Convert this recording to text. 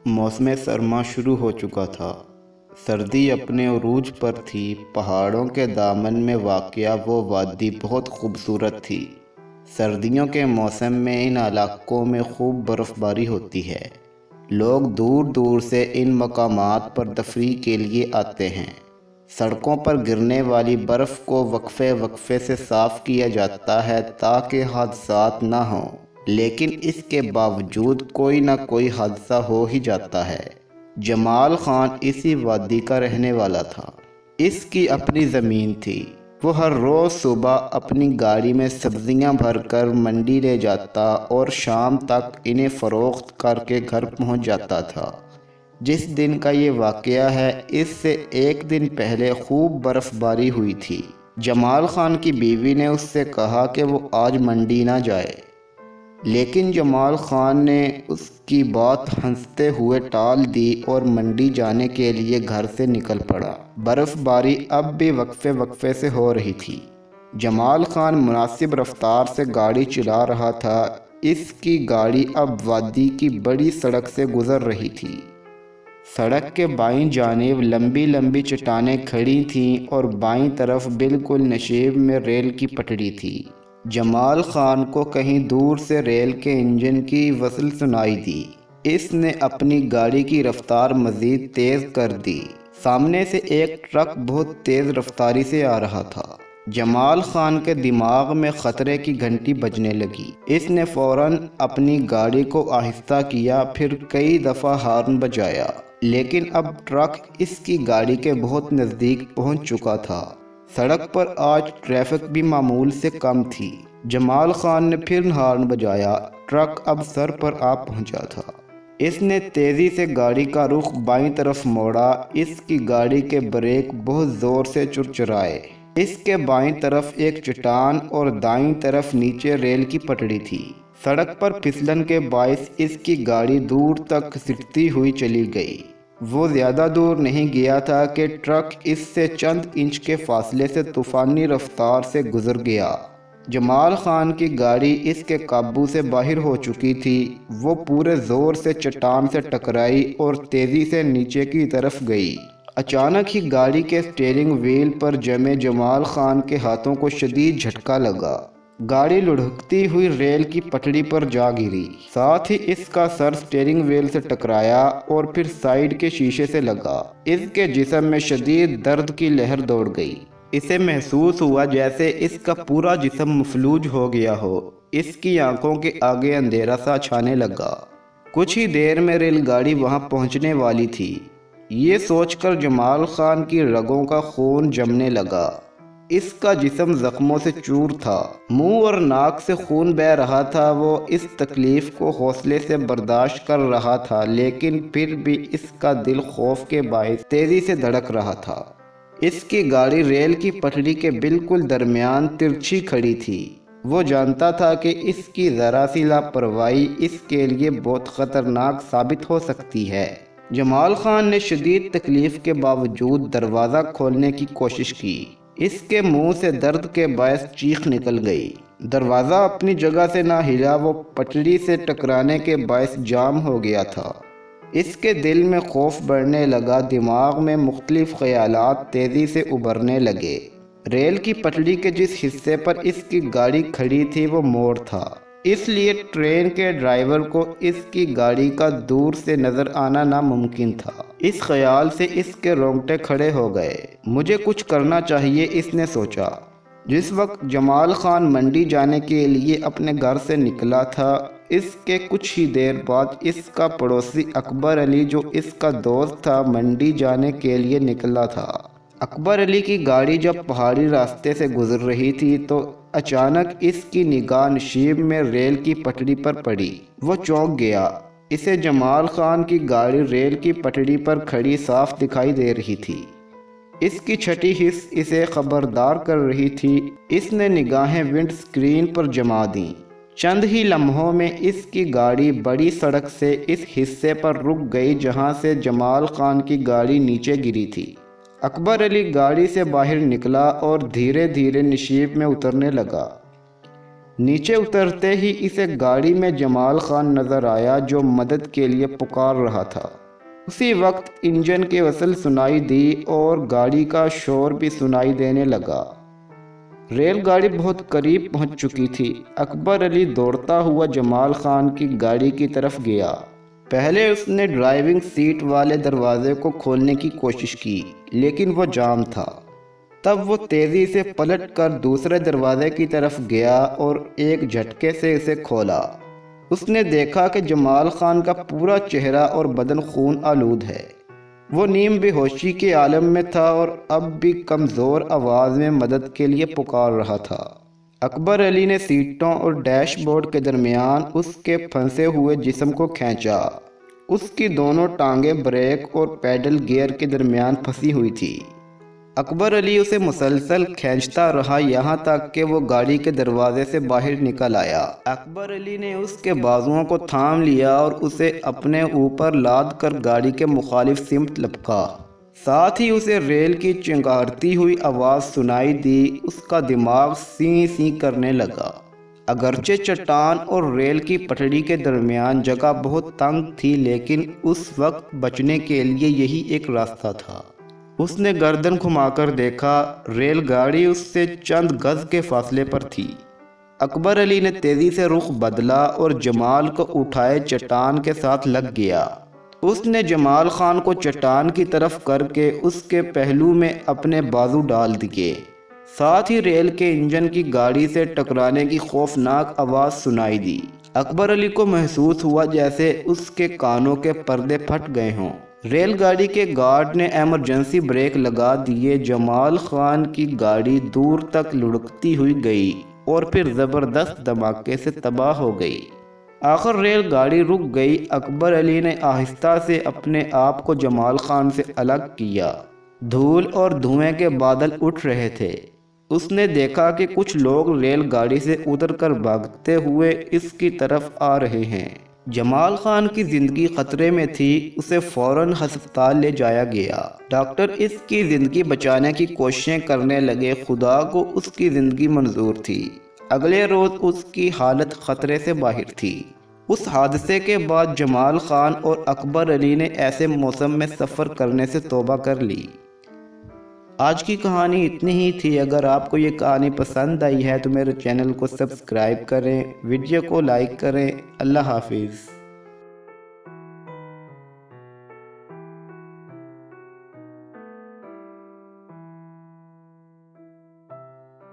मौसम सरमा शुरू हो चुका था। सर्दी अपने उरूज पर थी। पहाड़ों के दामन में वाक़या वो वादी बहुत खूबसूरत थी। सर्दियों के मौसम में इन इलाकों में खूब बर्फ़बारी होती है। लोग दूर दूर से इन मकामात पर तफरीह के लिए आते हैं। सड़कों पर गिरने वाली बर्फ़ को वक्फे वक्फे से साफ़ किया जाता है ताकि हादसात ना हों, लेकिन इसके बावजूद कोई ना कोई हादसा हो ही जाता है। जमाल खान इसी वादी का रहने वाला था। इसकी अपनी ज़मीन थी। वो हर रोज़ सुबह अपनी गाड़ी में सब्जियां भरकर मंडी ले जाता और शाम तक इन्हें फ़रोख्त करके घर पहुंच जाता था। जिस दिन का ये वाक़या है, इससे एक दिन पहले खूब बर्फ़बारी हुई थी। जमाल खान की बीवी ने उससे कहा कि वो आज मंडी ना जाए, लेकिन जमाल खान ने उसकी बात हंसते हुए टाल दी और मंडी जाने के लिए घर से निकल पड़ा। बर्फ़बारी अब भी वक्फे वक्फे से हो रही थी। जमाल खान मुनासिब रफ्तार से गाड़ी चला रहा था। इसकी गाड़ी अब वादी की बड़ी सड़क से गुज़र रही थी। सड़क के बाईं जानिब लंबी लंबी चट्टानें खड़ी थीं और बाईं तरफ बिल्कुल नशेब में रेल की पटड़ी थी। जमाल खान को कहीं दूर से रेल के इंजन की वसल सुनाई दी। इसने अपनी गाड़ी की रफ्तार मज़ीद तेज़ कर दी। सामने से एक ट्रक बहुत तेज़ रफ्तारी से आ रहा था। जमाल खान के दिमाग में ख़तरे की घंटी बजने लगी। इसने फ़ौरन अपनी गाड़ी को आहिस्ता किया, फिर कई दफ़ा हॉर्न बजाया, लेकिन अब ट्रक इसकी गाड़ी के बहुत नज़दीक पहुंच चुका था। सड़क पर आज ट्रैफिक भी मामूल से कम थी। जमाल खान ने फिर हॉर्न बजाया। ट्रक अब सर पर आ पहुंचा था। इसने तेज़ी से गाड़ी का रुख बाईं तरफ मोड़ा। इसकी गाड़ी के ब्रेक बहुत ज़ोर से चुरचुराए। इसके बाईं तरफ एक चट्टान और दाईं तरफ नीचे रेल की पटड़ी थी। सड़क पर फिसलन के बायस इसकी गाड़ी दूर तक घसीटती हुई चली गई। वो ज़्यादा दूर नहीं गया था कि ट्रक इससे चंद इंच के फासले से तूफ़ानी रफ्तार से गुज़र गया। जमाल खान की गाड़ी इसके काबू से बाहर हो चुकी थी। वो पूरे ज़ोर से चट्टान से टकराई और तेज़ी से नीचे की तरफ गई। अचानक ही गाड़ी के स्टीयरिंग व्हील पर जमे जमाल खान के हाथों को शदीद झटका लगा। गाड़ी लुढ़कती हुई रेल की पटड़ी पर जा गिरी। साथ ही इसका सर स्टीयरिंग व्हील से टकराया और फिर साइड के शीशे से लगा। इसके जिस्म में शदीद दर्द की लहर दौड़ गई। इसे महसूस हुआ जैसे इसका पूरा जिस्म मफलूज हो गया हो। इसकी आंखों के आगे अंधेरा सा छाने लगा। कुछ ही देर में रेलगाड़ी वहां पहुंचने वाली थी। ये सोचकर जमाल खान की रगों का खून जमने लगा। इसका जिस्म जख्मों से चूर था। मुंह और नाक से खून बह रहा था। वो इस तकलीफ को हौसले से बर्दाश्त कर रहा था, लेकिन फिर भी इसका दिल खौफ के बायस तेजी से धड़क रहा था। इसकी गाड़ी रेल की पटड़ी के बिल्कुल दरमियान तिरछी खड़ी थी। वो जानता था कि इसकी ज़रा सी लापरवाही इसके लिए बहुत ख़तरनाक साबित हो सकती है। जमाल खान ने शदीद तकलीफ के बावजूद दरवाज़ा खोलने की कोशिश की। इसके मुंह से दर्द के बायस चीख निकल गई। दरवाज़ा अपनी जगह से ना हिला। वो पटड़ी से टकराने के बायस जाम हो गया था। इसके दिल में खौफ बढ़ने लगा। दिमाग में मुख्तलिफ ख्यालात तेज़ी से उभरने लगे। रेल की पटड़ी के जिस हिस्से पर इसकी गाड़ी खड़ी थी वो मोड़ था, इसलिए ट्रेन के ड्राइवर को इसकी गाड़ी का दूर से नज़र आना नामुमकिन था। इस ख्याल से इसके रोंगटे खड़े हो गए। मुझे कुछ करना चाहिए, इसने सोचा। जिस वक्त जमाल खान मंडी जाने के लिए अपने घर से निकला था, इसके कुछ ही देर बाद इसका पड़ोसी अकबर अली, जो इसका दोस्त था, मंडी जाने के लिए निकला था। अकबर अली की गाड़ी जब पहाड़ी रास्ते से गुजर रही थी तो अचानक इसकी निगाह नशीब में रेल की पटड़ी पर पड़ी। वो चौंक गया। इसे जमाल खान की गाड़ी रेल की पटड़ी पर खड़ी साफ दिखाई दे रही थी। इसकी छठी हिस्स इसे खबरदार कर रही थी। इसने निगाहें विंड स्क्रीन पर जमा दी। चंद ही लम्हों में इसकी गाड़ी बड़ी सड़क से इस हिस्से पर रुक गई जहां से जमाल खान की गाड़ी नीचे गिरी थी। अकबर अली गाड़ी से बाहर निकला और धीरे धीरे नशीब में उतरने लगा। نیچے اترتے ہی اسے گاڑی میں جمال خان نظر آیا جو مدد کے لیے پکار رہا تھا۔ اسی وقت انجن کی وصل سنائی دی اور گاڑی کا شور بھی سنائی دینے لگا۔ ریل گاڑی بہت قریب پہنچ چکی تھی۔ اکبر علی دوڑتا ہوا جمال خان کی گاڑی کی طرف گیا۔ پہلے اس نے ڈرائیونگ سیٹ والے دروازے کو کھولنے کی کوشش کی لیکن وہ جام تھا۔ تب وہ تیزی سے پلٹ کر دوسرے دروازے کی طرف گیا اور ایک جھٹکے سے اسے کھولا۔ اس نے دیکھا کہ جمال خان کا پورا چہرہ اور بدن خون آلود ہے۔ وہ نیم بے ہوشی کے عالم میں تھا اور اب بھی کمزور آواز میں مدد کے لیے پکار رہا تھا۔ اکبر علی نے سیٹوں اور ڈیش بورڈ کے درمیان اس کے پھنسے ہوئے جسم کو کھینچا۔ اس کی دونوں ٹانگیں بریک اور پیڈل گیئر کے درمیان پھنسی ہوئی تھی۔ اکبر علی اسے مسلسل کھینچتا رہا یہاں تک کہ وہ گاڑی کے دروازے سے باہر نکل آیا۔ اکبر علی نے اس کے بازوؤں کو تھام لیا اور اسے اپنے اوپر لاد کر گاڑی کے مخالف سمت لپکا۔ ساتھ ہی اسے ریل کی چنگھاڑتی ہوئی آواز سنائی دی۔ اس کا دماغ سی سی کرنے لگا۔ اگرچہ چٹان اور ریل کی پٹڑی کے درمیان جگہ بہت تنگ تھی لیکن اس وقت بچنے کے لیے یہی ایک راستہ تھا۔ اس نے گردن گھما کر دیکھا، ریل گاڑی اس سے چند گز کے فاصلے پر تھی۔ اکبر علی نے تیزی سے رخ بدلا اور جمال کو اٹھائے چٹان کے ساتھ لگ گیا۔ اس نے جمال خان کو چٹان کی طرف کر کے اس کے پہلو میں اپنے بازو ڈال دیے۔ ساتھ ہی ریل کے انجن کی گاڑی سے ٹکرانے کی خوفناک آواز سنائی دی۔ اکبر علی کو محسوس ہوا جیسے اس کے کانوں کے پردے پھٹ گئے ہوں۔ ریل گاڑی کے گارڈ نے ایمرجنسی بریک لگا دیے۔ جمال خان کی گاڑی دور تک لڑکتی ہوئی گئی اور پھر زبردست دھماکے سے تباہ ہو گئی۔ آخر ریل گاڑی رک گئی۔ اکبر علی نے آہستہ سے اپنے آپ کو جمال خان سے الگ کیا۔ دھول اور دھوئیں کے بادل اٹھ رہے تھے۔ اس نے دیکھا کہ کچھ لوگ ریل گاڑی سے اتر کر بھاگتے ہوئے اس کی طرف آ رہے ہیں۔ جمال خان کی زندگی خطرے میں تھی۔ اسے فوراً ہسپتال لے جایا گیا۔ ڈاکٹر اس کی زندگی بچانے کی کوششیں کرنے لگے۔ خدا کو اس کی زندگی منظور تھی۔ اگلے روز اس کی حالت خطرے سے باہر تھی۔ اس حادثے کے بعد جمال خان اور اکبر علی نے ایسے موسم میں سفر کرنے سے توبہ کر لی۔ آج کی کہانی اتنی ہی تھی۔ اگر آپ کو یہ کہانی پسند آئی ہے تو میرے چینل کو سبسکرائب کریں، ویڈیو کو لائک کریں۔ اللہ حافظ۔